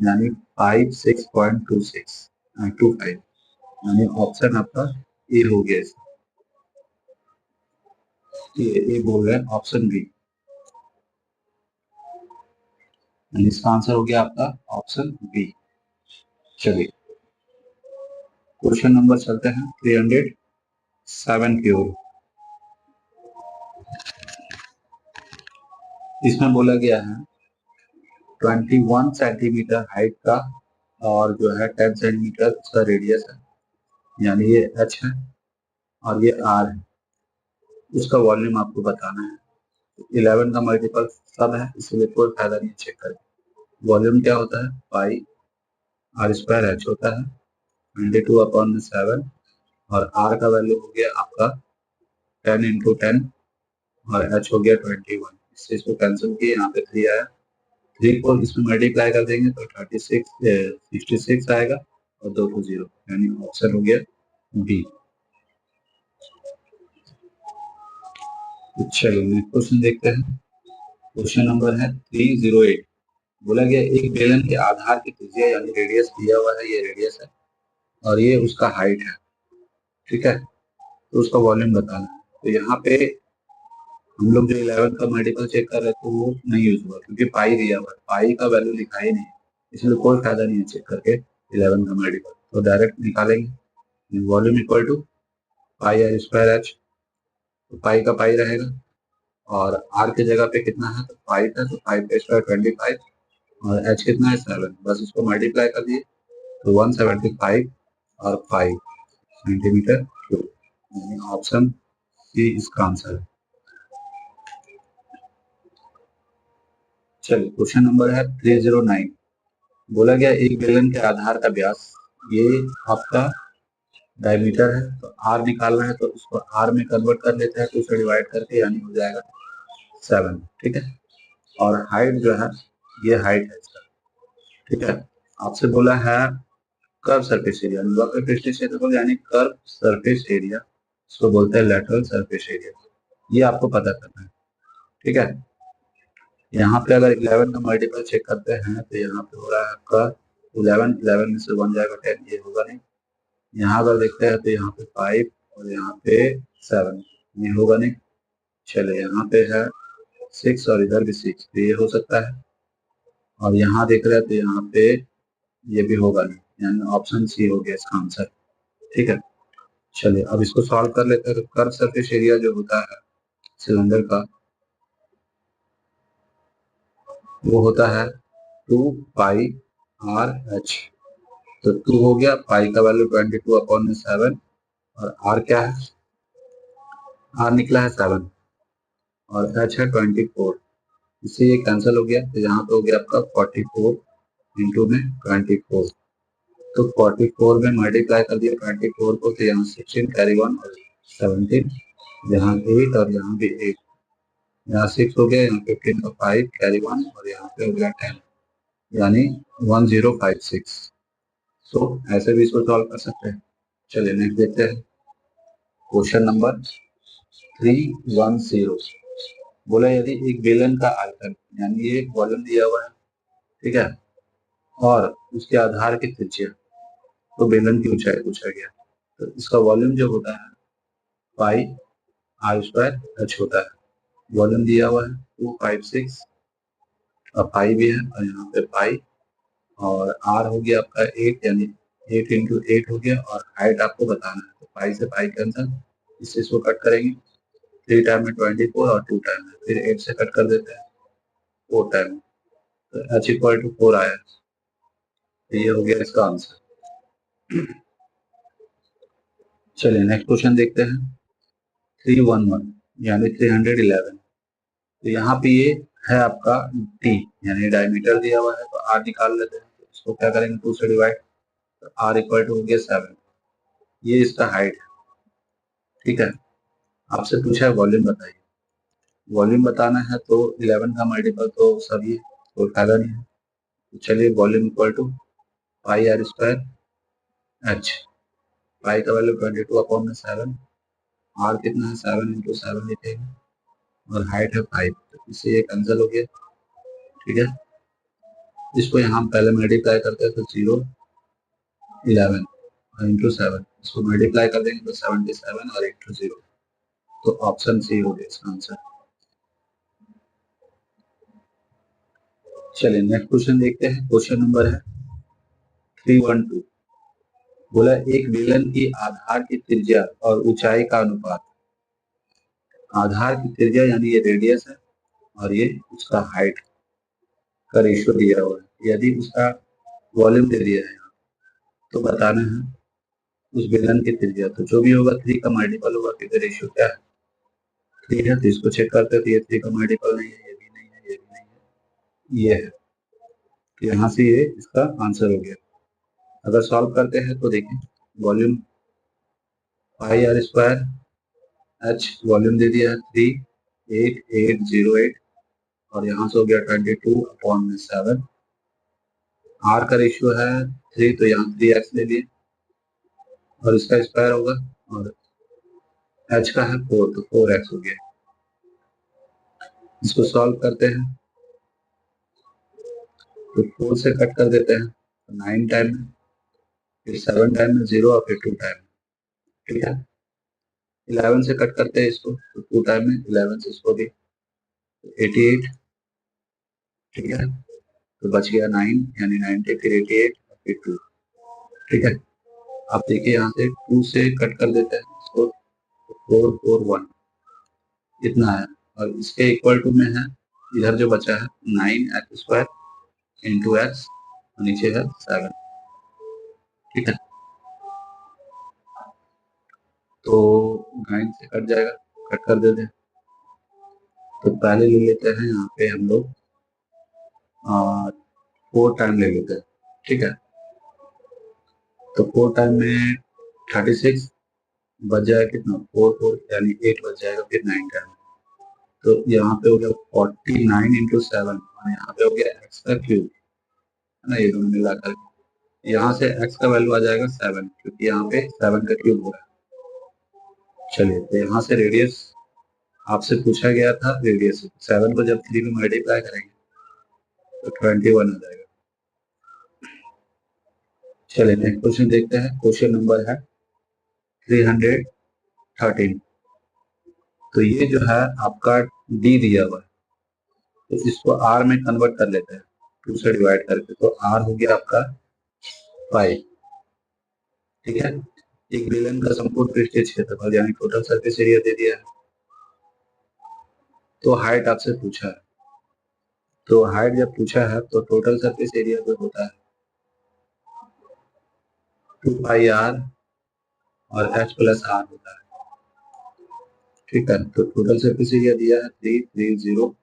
यानी 56.26 25, यानी ऑप्शन आपका ए हो गया इसका। ये बोल रहे हैं ऑप्शन बी, इसका आंसर हो गया आपका ऑप्शन बी। चलिए क्वेश्चन नंबर चलते हैं 307 की ओर। इसमें बोला गया है 21 सेंटीमीटर हाइट का और जो है 10 सेंटीमीटर उसका रेडियस है, यानी ये एच है और ये आर है। उसका वॉल्यूम आपको बताना है। 11 का मल्टीपल सब है, इसलिए कोई फायदा नहीं चेक करें। वॉल्यूम क्या होता है, पाई आर स्क्वायर एच होता है 22/7, और आर का वैल्यू हो गया आपका 10 × 10 और एच हो गया 21। इससे इसको कैंसिल किए, यहाँ पे 3 आया, 3 को इसमें मल्टीप्लाई कर देंगे तो 66 आएगा और 2 को 0, यानी ऑप्शन हो गया बी। चलिए नेक्स्ट क्वेश्चन देखते हैं। क्वेश्चन नंबर है 308। बोला गया एक बेलन के आधार की त्रिज्या यानी रेडियस दिया हुआ है, ये रेडियस है और ये उसका हाइट है, ठीक है। तो उसका वॉल्यूम बताना है। तो यहाँ पे हम लोग जो 11 का मल्टीपल चेक कर रहे थे वो नहीं यूज हुआ, क्योंकि पाई दिया हुआ है, पाई का वैल्यू लिखा ही नहीं, इसलिए कोई फायदा नहीं है चेक करके 11 का मल्टीपल। तो डायरेक्ट निकालेंगे, volume equal to pi are square H. तो पाई का पाई रहेगा और आर की जगह पे कितना है, तो 5 है, तो 5 का स्क्वायर 25 और एच कितना है 7, बस इसको मल्टीप्लाई कर दिए तो 175 और 5 सेंटीमीटर क्यूब, यानी ऑप्शन सी इसका आंसर है। चलिए क्वेश्चन नंबर है 309। बोला गया एक बेलन के आधार का व्यास, ये आपका डायमीटर है, तो आर निकालना है तो इसको आर में कन्वर्ट कर लेते हैं, तो उसे डिवाइड करके, यानी हो जाएगा 7, ठीक है। और हाइट जो है ये हाइट है इसका, ठीक है। आपसे बोला है कर्व सरफेस एरिया, वक्र पृष्ठीय क्षेत्रफल यानी कर्व सरफेस एरिया, इसको बोलते हैं लेटरल सरफेस एरिया, ये आपको पता करना है, ठीक है। यहाँ पे अगर 11 का मल्टीपल चेक करते हैं तो यहाँ पे हो रहा है आपका 11, 11 में से 1 जाएगा 10, ये होगा नहीं। यहाँ अगर देखते हैं तो यहाँ पे 5 और यहाँ पे 7, ये होगा नहीं। चले यहाँ पे है 6 और इधर भी 6, तो ये हो सकता है। और यहाँ देख रहे हैं तो यहाँ पे ये भी होगा नहीं, यानी ऑप्शन सी हो गया इसका आंसर, ठीक है। चलिए अब इसको सॉल्व कर लेते हैं। तो कर्व सरफेस एरिया जो होता है सिलेंडर का, वो होता है 2 पाई आर एच। तो 2 हो गया, पाई का वैल्यू 22/7 और आर क्या है, आर निकला है 7 और एच है 24, इससे ये कैंसिल हो गया। तो यहाँ पे हो गया आपका 44 इंटू में 24, तो 44 में मल्टीप्लाई कर दिया 24 को, तो यहाँ 16 कैरी 1 और 17, यहाँ 8 और यहाँ भी 8, यहाँ 6 हो गया, यहाँ 15 का 5 कैरी 1 और यहाँ पे हो गया 10, यानी 1056। तो ऐसे भी इसको सॉल्व कर सकते हैं। चलिए नेक्स्ट देखते हैं। Question number 310। बोला यदि एक बेलन का आयतन, यानी ये वॉल्यूम दिया हुआ है, ठीक है, और उसके आधार की त्रिज्या, तो बेलन की ऊंचाई पूछा गया, तो इसका वॉल्यूम जो होता है पाई आर स्क्वायर एच होता है। वॉल्यूम दिया हुआ है 256 और पाई भी है, और यहाँ पे पाई, और आर हो गया आपका 8, यानी 8 × 8 हो गया, और हाइट आपको बताना है, तो पाई से पाई कैंसल, इससे इसको कट करेंगे, 3 टाइम में 24 और 2 टाइम में, फिर 8 से कट कर देते हैं 4 टाइम, तो एच इक्वल टू 4 आया, तो ये हो गया इसका आंसर। चलिए नेक्स्ट क्वेश्चन देखते हैं 311 यानी 311। तो यहाँ पे ये है आपका टी, यानी डायमीटर दिया हुआ है, तो आर निकाल लेते हैं। तो इसको क्या करेंगे, 2 से डिवाइड, तो आर इक्वल टू हो गया 7, ये इसका हाइट है, ठीक है। आपसे पूछा है वॉल्यूम बताइए, वॉल्यूम बताना है तो 11 का मल्टीपल तो सभी है, कोई फायदा नहीं है। तो चलिए volume equal to pi are square h, pi का वैल्यू 22/7, आर कितना है 7 × 7 लिखेंगे, और हाइट है 5, तो इससे ये कैंसिल हो गया, ठीक है। इसको यहाँ पहले मल्टीप्लाई करते हैं तो 0 11 इंटू 7, इसको मल्टीप्लाई कर देंगे तो 77 और 8 0, तो ऑप्शन सी हो गया इसका आंसर। चलिए नेक्स्ट क्वेश्चन देखते हैं। क्वेश्चन नंबर है 312। बोला एक बेलन की आधार की त्रिज्या और ऊंचाई का अनुपात। आधार की त्रिज्या यानी ये रेडियस है और ये उसका हाइट का रेशियो दिया हुआ है। यदि उसका वॉल्यूम दे दिया है तो बताना है उस बेलन की त्रिज्या। तो जो भी होगा 3 का मल्टीपल होगा क्योंकि रेशियो क्या है 3 है। तो इसको चेक करते हैं तो ये 3 का मल्टीपल नहीं है, ये भी नहीं है, ये भी नहीं है, ये है। तो यहाँ से ये इसका आंसर हो गया। अगर सॉल्व करते हैं तो देखिए volume pi are square, h volume दे दिया है 38808 और यहाँ से हो गया 22/7। आर का रेशियो है 3 तो यहाँ 3x ले लिए और इसका स्क्वायर होगा और एच का है 4 तो 4x हो गया। इसको सॉल्व करते हैं तो 4 से कट कर देते हैं तो 9 टाइम में, फिर 7 टाइम में 0 और फिर 2 टाइम में। ठीक है 11 से कट करते हैं इसको तो 2 टाइम में, 11 से इसको भी 88। ठीक है तो बच गया 9 यानी 90 फिर 88 और फिर 2। ठीक है आप देखिए यहाँ से 2 से कट कर देते हैं इसको 441 इतना है और इसके इक्वल टू में है इधर जो बचा है 9x² इंटू एक्स नीचे है 7। ठीक है तो 9 से कट जाएगा, कट कर देते हैं। तो पहले ले लेते हैं यहाँ पे हम लोग 4 टाइम ले लेते हैं। ठीक है तो 4 टाइम में 36 बच जाएगा कितना 4 यानी 8 बच जाएगा फिर 9 टाइम। तो यहाँ पे हो गया 49 इंटू 7 और यहाँ पे हो गया एक्स का क्यूब है ना, ये दोनों मिलाकर यहाँ से x का वैल्यू आ जाएगा 7 क्योंकि यहाँ पे 7 का क्यूब हो रहा है। चलिए तो यहाँ से रेडियस आपसे पूछा गया था, रेडियस 7 को जब 3 में मल्टीप्लाई करेंगे तो 21 आ जाएगा। चलिए नेक्स्ट क्वेश्चन देखते हैं। क्वेश्चन नंबर है 313। तो ये जो है आपका डी दिया हुआ है तो इसको आर में कन्वर्ट कर लेते हैं 2 से डिवाइड करके। तो आर हो गया आपका 5। ठीक है एक बेलन का संपूर्ण पृष्ठीय क्षेत्रफल यानी टोटल सरफेस एरिया दे दिया है। तो हाइट आपसे पूछा है तो हाइट जब पूछा है तो टोटल सरफेस एरिया जो होता है 2πr और h प्लस आर होता है। ठीक है तो टोटल सरफेस एरिया दिया है 330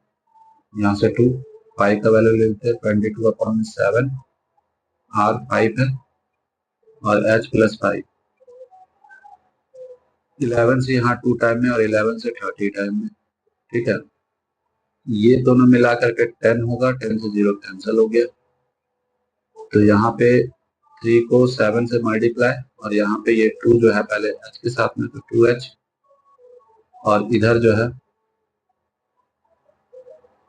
यहाँ से 2 पाई का वैल्यू ले लेते हैं 22/7 आर 5 है और h प्लस 5 11 से यहाँ 2 टाइम में और 11 से 30 टाइम में। ठीक है ये दोनों मिला करके 10 होगा, 10 से 0 कैंसिल हो गया। तो यहाँ पे 3 को 7 से मल्टीप्लाई और यहाँ पे ये 2 जो है पहले h के साथ में तो 2h और इधर जो है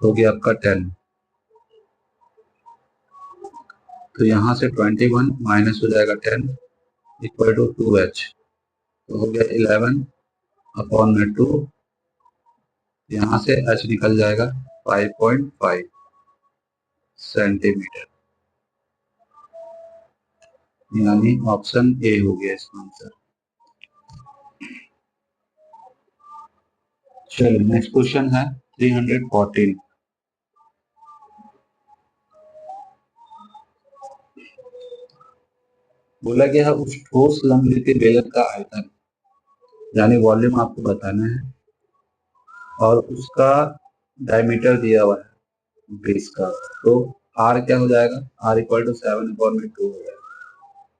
हो गया आपका 10। तो यहाँ से 21 माइनस हो जाएगा 10 इक्वल टू 2h तो हो गया 11/2। यहाँ से h निकल जाएगा 5.5 सेंटीमीटर यानी ऑप्शन ए हो गया इसका आंसर। चलिए नेक्स्ट क्वेश्चन है 314। बोला गया है उस ठोस लंबवृत्तीय बेलन का आयतन यानी वॉल्यूम आपको बताना है और उसका डायमीटर दिया हुआ है बेस का। तो आर क्या हो जाएगा आर इक्वल टू 7/2 हो जाएगा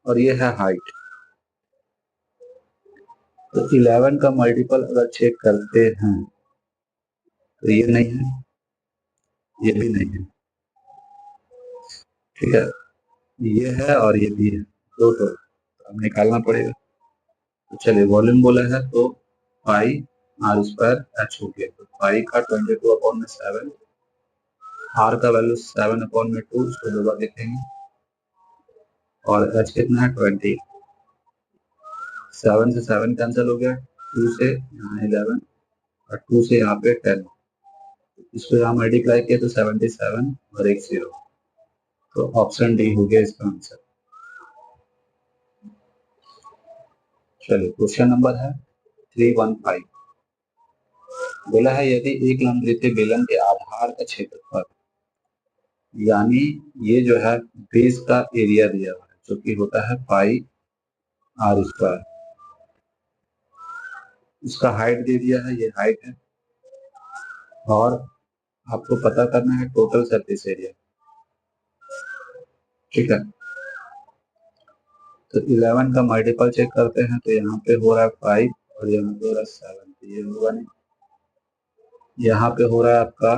और ये है हाइट। तो 11 का मल्टीपल अगर चेक करते हैं तो ये नहीं है, ये भी नहीं है। ठीक है ये है और ये भी है, दो तो अब निकालना पड़ेगा। तो चलिए वॉल्यूम बोला है तो पाई आर स्क्वायर एच हो गया। तो पाई का 22/7 आर का वैल्यू 7/2 उसको दो बार लिखेंगे और एच कितना है 20। 7 से 7 कैंसिल हो गया 2 से यहाँ 11 और 2 से यहाँ पे 10, इसको यहाँ मल्टीप्लाई किया तो 77 और एक 0, तो ऑप्शन डी हो गया इसका आंसर। चलिए क्वेश्चन नंबर है 315। बोला है यदि एक लंबवृत्तीय बेलन के आधार का क्षेत्रफल, यानी ये जो है बेस का एरिया दिया हुआ है जो कि होता है पाई आर स्क्वायर, इसका हाइट दे दिया है, ये हाइट है, और आपको पता करना है टोटल सरफेस एरिया। ठीक है, तो 11 का मल्टीपल चेक करते हैं, तो यहाँ पे हो रहा है 5 और यहाँ पे हो रहा है 7, तो ये होगा नहीं। यहाँ पे हो रहा है आपका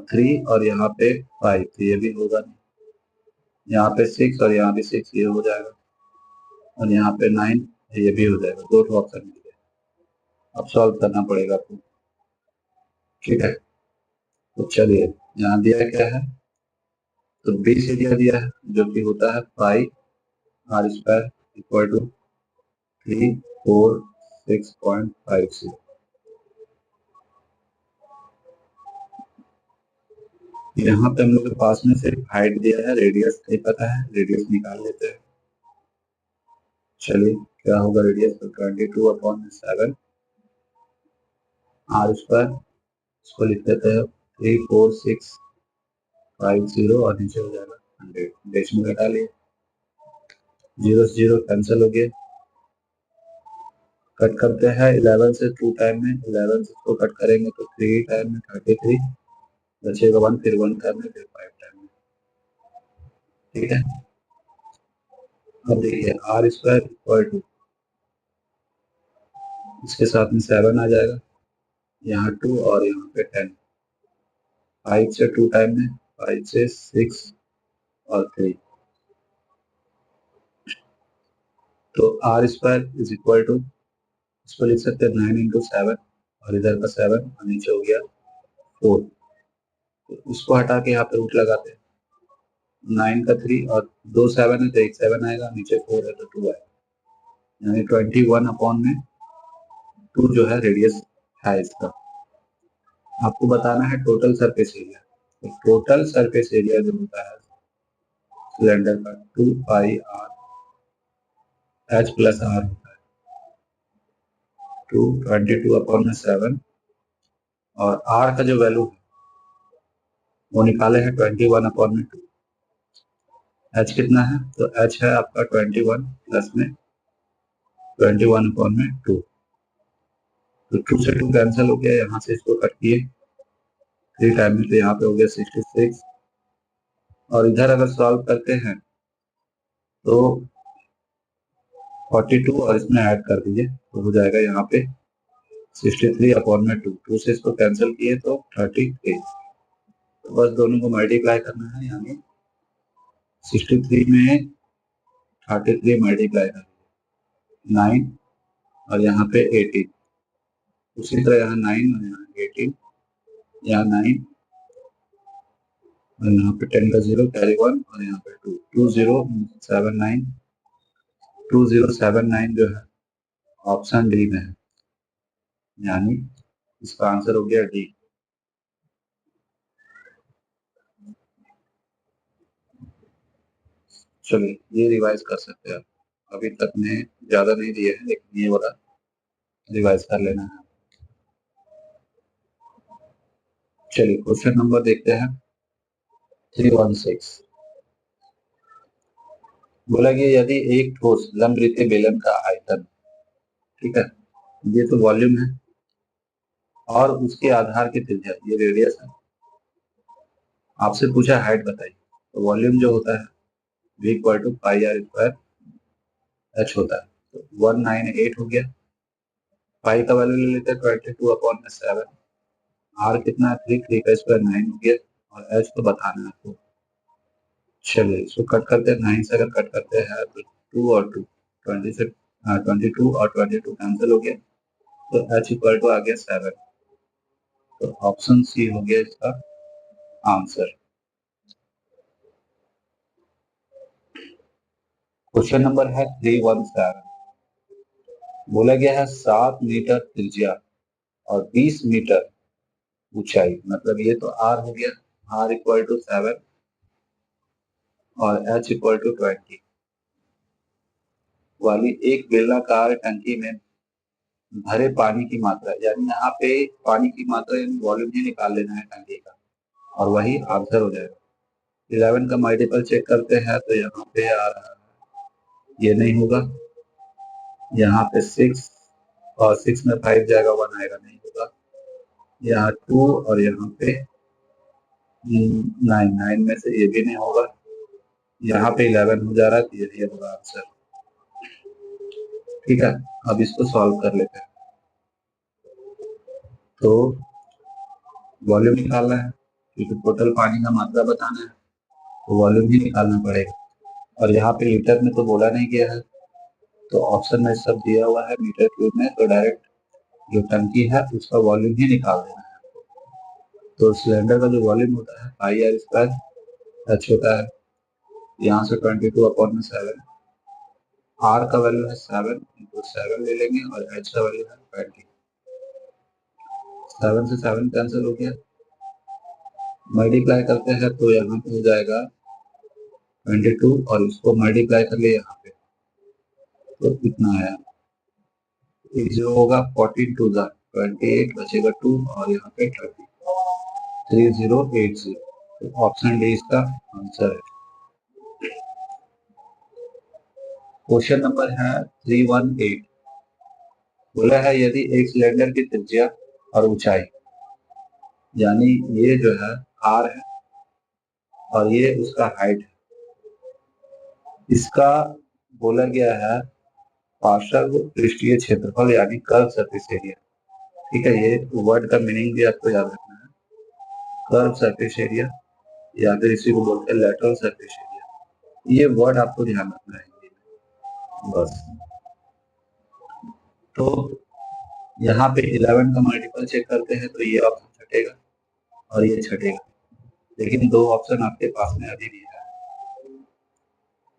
3 और यहाँ पे 5, तो ये भी होगा नहीं। यहाँ पे 6 और यहाँ भी 6, ये हो जाएगा, और यहाँ पे 9, ये भी हो जाएगा। दो ऑप्शन मिल गए, अब सॉल्व करना पड़ेगा आपको। ठीक है, तो चलिए यहाँ दिया क्या है, तो बेस एरिया दिया है जो कि होता है pi are square equal to 346.50। यहाँ पे हम लोग के पास में सिर्फ हाइट दिया है, रेडियस नहीं पता है, रेडियस निकाल लेते हैं। चलिए क्या होगा रेडियस, तो 22/7 आर स्क्वायर, इसको लिख देते हैं 34650 और नीचे हो जाएगा 100, डेसिमल हटा लिए, 0 से 0 कैंसिल हो गया। कट करते हैं 11 से 2 टाइम में, 11 से इसको कट करेंगे तो 3 टाइम में 33 बचेगा 1, फिर 1 टाइम में, फिर 5 टाइम में। ठीक है, अब देखिए आर स्क्वायर इक्वल टू, इसके साथ में 7 आ जाएगा, यहाँ 2 और यहाँ पे 10, 5 से 2 टाइम में, 5 से 6 और 3, तो R square is equal to, इसको लिख सकते हैं 9 इंटू 7 और इधर का 7 और नीचे हो गया 4, तो इसको हटा के यहाँ पे रूट लगाते हैं, 9 का 3 और 2 7 है तो एक 7 आएगा, नीचे 4 है तो 2 आएगा, यानी 21/2 जो है रेडियस है इसका। आपको बताना है टोटल सरफेस एरिया, तो टोटल सरफेस एरिया जो होता है सिलेंडर का 2 pi R H plus are होता है, 222/7, और आर का जो वैल्यू है वो निकाले हैं 21/2। एच कितना है, तो एच है आपका 21 प्लस में 21/2, तो 2 से 2 कैंसिल हो गया, यहाँ से इसको कट किए 3 टाइम में, तो यहाँ पे हो गया 66, और इधर अगर सॉल्व करते हैं तो 42 और इसमें ऐड कर दीजिए तो हो जाएगा यहाँ पे 63/2, 2 से इसको कैंसिल किए तो 33, तो बस दोनों को मल्टीप्लाई करना है, यानी 63 में 33 मल्टीप्लाई कर 9 और यहाँ पे 18, उसी तरह यहाँ 9 और यहाँ 18, यहाँ 9 और यहाँ पे 10 का 0 कैरी 1 और यहाँ पे 2, 2079 जो है ऑप्शन डी में है, यानी इसका आंसर हो गया डी। चलिए ये रिवाइज कर सकते हैं, अभी तक ने ज्यादा नहीं दिए हैं, लेकिन ये वाला रिवाइज कर लेना है। चलिए क्वेश्चन नंबर देखते हैं 316। बोला कि यदि एक ठोस लंबवृत्तीय बेलन का आयतन, ठीक है, ये तो वॉल्यूम है, और उसके आधार की त्रिज्या ये रेडियस है, आपसे पूछा हाइट बताइए, तो वॉल्यूम जो होता है v equal to pi are square H होता है, तो 198 हो गया, पाई का वैल्यू ले लेते हैं 22/7, आर कितना है 3, 3 का स्क्वायर 9 हो गया, और एच तो बताना है आपको। चलिए इसको कट करते हैं, 9 से अगर कट करते हैं तो 2 और 2 20 से 22 और 22 कैंसिल हो गया, तो एच इक्वल टू आ गया 7, तो ऑप्शन सी हो गया इसका आंसर। क्वेश्चन नंबर है 317। बोला गया है 7 मीटर त्रिज्या और 20 मीटर ऊंचाई, मतलब ये तो आर हो गया, आर इक्वल टू 7 और एच इक्वल टू 20 वाली एक बेलनाकार टंकी में भरे पानी की मात्रा, यानी यहाँ पे पानी की मात्रा यानी वॉल्यूम ही निकाल लेना है टंकी का, और वही आंसर हो जाएगा। 11 का मल्टीपल चेक करते हैं तो यहाँ पे आ रहा है, ये नहीं होगा, यहाँ पे 6 और 6 में 5 जाएगा, 1 आएगा, नहीं होगा, यहाँ 2 और यहाँ पे 9, 9 में से ये भी नहीं होगा, यहाँ पे 11 हो जा रहा है, तो ये होगा आंसर। ठीक है, अब इसको सॉल्व कर लेते हैं। तो वॉल्यूम निकालना है क्योंकि टोटल पानी का मात्रा बताना है, तो वॉल्यूम ही निकालना पड़ेगा, और यहाँ पे लीटर में तो बोला नहीं गया है, तो ऑप्शन में सब दिया हुआ है मीटर क्यूब में, तो डायरेक्ट जो टंकी है उसका वॉल्यूम ही निकाल देना है। तो सिलेंडर का जो वॉल्यूम होता है पाई आर स्क्वायर एच होता है, यहाँ से 22/7, आर का वैल्यू है 7 इंटू 7 ले लेंगे, और एच का वैल्यू है 20। 7 से 7 कैंसिल हो गया, मल्टीप्लाई करते हैं तो यहाँ पे हो जाएगा 22, और इसको मल्टीप्लाई कर लिए यहाँ पे तो कितना है, जो होगा 14 टू 28, बचेगा 2 और यहाँ पे 30, 3080। तो ऑप्शन डी इसका आंसर है। क्वेश्चन नंबर है 318, बोला है यदि एक सिलेंडर की त्रिज्या और ऊंचाई, यानी ये जो है आर है और ये उसका हाइट है, इसका बोला गया है पार्श्व पृष्ठीय क्षेत्रफल यानी कर्व सरफेस एरिया। ठीक है, ये वर्ड का मीनिंग भी आपको याद रखना है, कर्व सरफेस एरिया, या फिर इसी को बोलते हैं लेटरल सरफेस एरिया। ये वर्ड आपको ध्यान रखना है बस। तो यहाँ पे 11 का मल्टीपल चेक करते हैं तो ये ऑप्शन छटेगा और ये छटेगा, लेकिन दो ऑप्शन आपके पास में अभी भी है।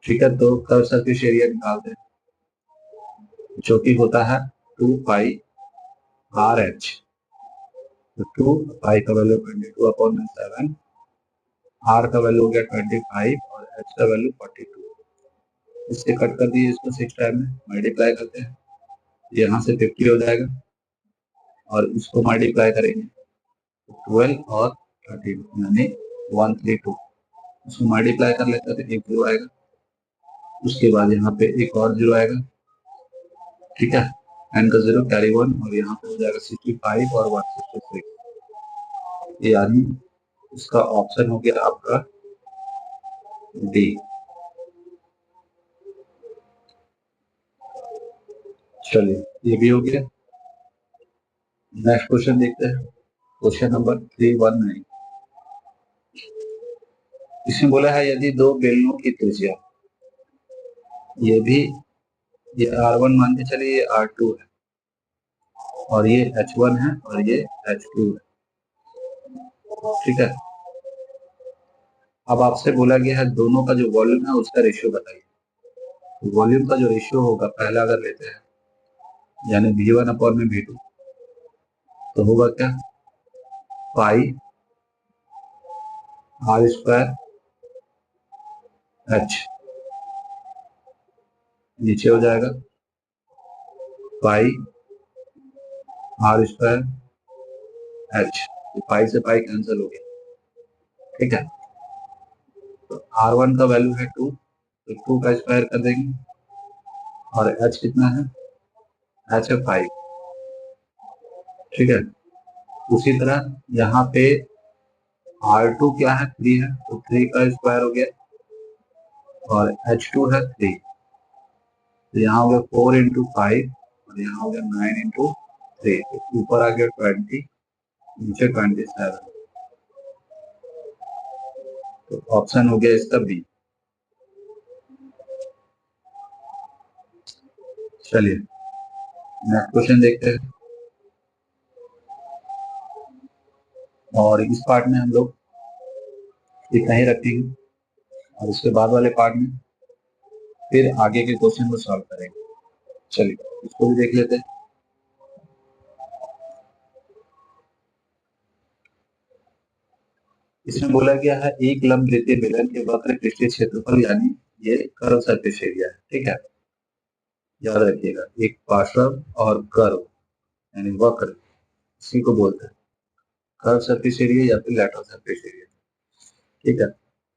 ठीक है, तो कर्व सरफेस एरिया निकालते हैं, जो कि होता है 2 पाई आर एच। तो 2 पाई का वैल्यू 22/7, आर का वैल्यू हो गया 25 और एच का वैल्यू 42। इससे कट कर दिए, इसको 6 टाइम में मल्टीप्लाई करते हैं, यहाँ से 50 हो जाएगा, और इसको मल्टीप्लाई करेंगे 12 और 13 यानी 132, उसको मल्टीप्लाई कर लेते हैं तो एक जीरो आएगा, उसके बाद यहाँ पे एक और जीरो आएगा। ठीक है, एन का जीरो कैरी 1, और यहाँ पे हो जाएगा 65 और 166, यानी इसका ऑप्शन हो गया आपका डी। चलिए, ये भी हो गया। नेक्स्ट क्वेश्चन देखते हैं, क्वेश्चन नंबर 319। इसमें बोला है यदि दो बेलनों की त्रिज्या, ये भी ये R1 मान के चलिए, ये R2 है, और ये H1 है और ये H2 है। ठीक है, अब आपसे बोला गया है दोनों का जो वॉल्यूम है उसका रेशियो बताइए। वॉल्यूम का जो रेशियो होगा, पहला अगर लेते हैं यानी V1/V2, तो होगा क्या, पाई आर स्क्वायर एच, नीचे हो जाएगा पाई आर स्क्वायर एच, तो पाई से पाई कैंसिल हो गया। ठीक है, तो R1 का वैल्यू है 2, तो 2 का स्क्वायर कर देंगे, और H कितना है, H है 5। ठीक है, उसी तरह यहाँ पे R2 क्या है, 3 है, तो 3 का स्क्वायर हो गया, और H2 है 3, तो यहाँ हो गया 4 इंटू 5, और यहाँ हो गया 9 इंटू 3, तो ऊपर आ गया 20, नीचे 27, तो ऑप्शन हो गया इसका बी। चलिए नेक्स्ट क्वेश्चन देखते हैं, और इस पार्ट में हम लोग इतना ही रखेंगे, और उसके बाद वाले पार्ट में फिर आगे के क्वेश्चन को सॉल्व करेंगे। चलिए इसको भी देख लेते हैं। इसमें बोला गया है एक लंब वृत्तीय बेलन के वक्र पृष्ठीय क्षेत्रफल यानी ये कर्व सरफेस एरिया है। ठीक है, याद रखिएगा, एक पार्श्व और कर्व यानी वक्र, इसी को बोलते हैं कर्व सरफेस एरिया या फिर लैटरल सरफेस एरिया। ठीक है,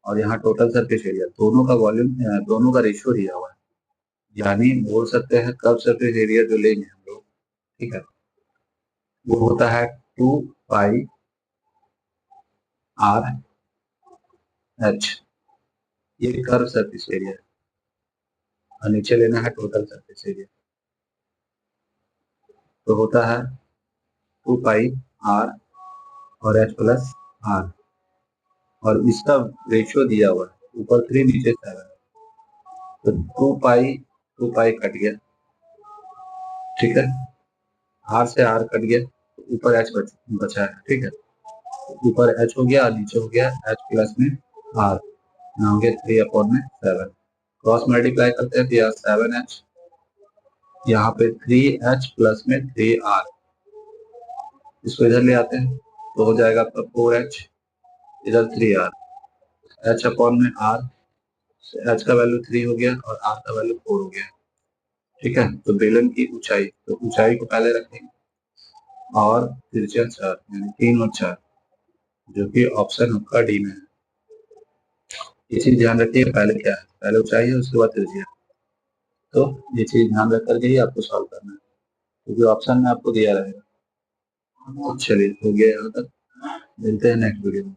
और यहाँ टोटल सरफेस एरिया, दोनों का वॉल्यूम, दोनों का रेशियो दिया हुआ है, यानी बोल सकते हैं कर्व सरफेस एरिया जो लेंगे हम लोग, ठीक है, वो होता है 2 पाई आर एच, ये कर्व सरफेस एरिया है, और नीचे लेना है टोटल सरफेस एरिया, तो होता है 2 पाई आर और एच प्लस आर, और इसका रेशियो दिया हुआ है ऊपर 3 नीचे 7, तो 2 पाई कट गया। ठीक है, आर से आर कट गया, ऊपर एच बचा है। ठीक है, ऊपर एच हो गया और नीचे हो गया एच प्लस में आर, यहाँ हो गया 3/7, क्रॉस मल्टीप्लाई करते हैं तो यहाँ 7h, यहाँ पे 3h प्लस में 3r, इसको इधर ले आते हैं तो हो जाएगा आपका 4h, इधर 3r, h अपॉन में r, h का वैल्यू 3 हो गया और r का वैल्यू 4 हो गया। ठीक है, तो बेलन की ऊंचाई, तो ऊंचाई को पहले रखेंगे और त्रिज्या 4 यानी 3 और 4, जो कि ऑप्शन आपका डी में है। ये चीज ध्यान रखिए, पहले क्या है, पहले ऊंचाई है उसके बाद त्रिज्या, तो ये चीज ध्यान रख करके ही आपको सॉल्व करना है, क्योंकि ऑप्शन में आपको दिया रहेगा। तो चलिए, हो गया यहाँ तक, मिलते हैं नेक्स्ट वीडियो में।